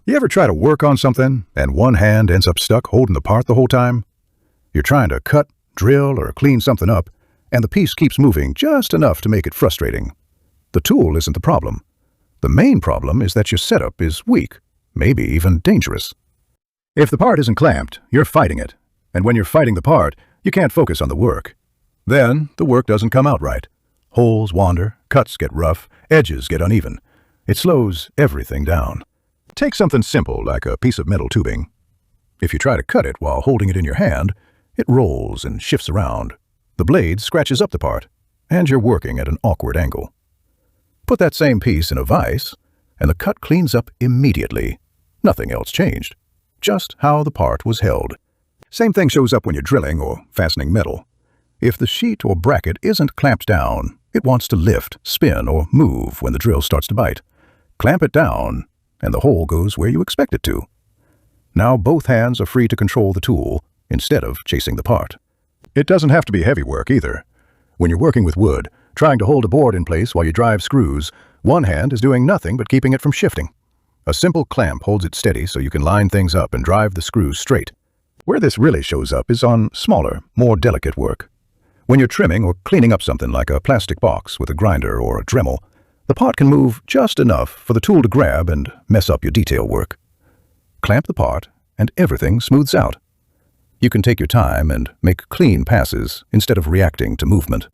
You ever try to work on something and one hand ends up stuck holding the part the whole time? You're trying to cut, drill, or clean something up, and the piece keeps moving just enough to make it frustrating. The tool isn't the problem. The main problem is that your setup is weak, maybe even dangerous. If the part isn't clamped, you're fighting it, and when you're fighting the part, you can't focus on the work. Then the work doesn't come out right. Holes wander, cuts get rough, edges get uneven. It slows everything down. Take something simple like a piece of metal tubing. If you try to cut it while holding it in your hand, it rolls and shifts around. The blade scratches up the part, and you're working at an awkward angle. Put that same piece in a vise, and the cut cleans up immediately. Nothing else changed, just how the part was held. Same thing shows up when you're drilling or fastening metal. If the sheet or bracket isn't clamped down, it wants to lift, spin, or move when the drill starts to bite. Clamp it down, and the hole goes where you expect it to. Now both hands are free to control the tool instead of chasing the part. It doesn't have to be heavy work either. When you're working with wood, trying to hold a board in place while you drive screws, one hand is doing nothing but keeping it from shifting. A simple clamp holds it steady so you can line things up and drive the screws straight. Where this really shows up is on smaller, more delicate work. When you're trimming or cleaning up something like a plastic box with a grinder or a Dremel, the part can move just enough for the tool to grab and mess up your detail work. Clamp the part, and everything smooths out. You can take your time and make clean passes instead of reacting to movement.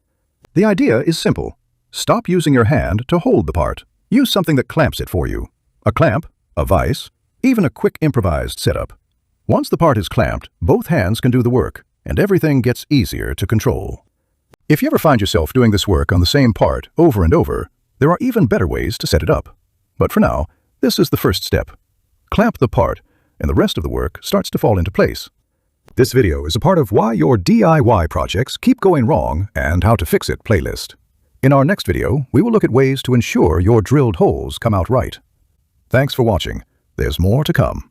The idea is simple. Stop using your hand to hold the part. Use something that clamps it for you. A clamp, a vise, even a quick improvised setup. Once the part is clamped, both hands can do the work, and everything gets easier to control. If you ever find yourself doing this work on the same part over and over, there are even better ways to set it up. But for now, this is the first step. Clamp the part, and the rest of the work starts to fall into place. This video is a part of Why Your DIY Projects Keep Going Wrong and How to Fix It playlist. In our next video, we will look at ways to ensure your drilled holes come out right. Thanks for watching. There's more to come.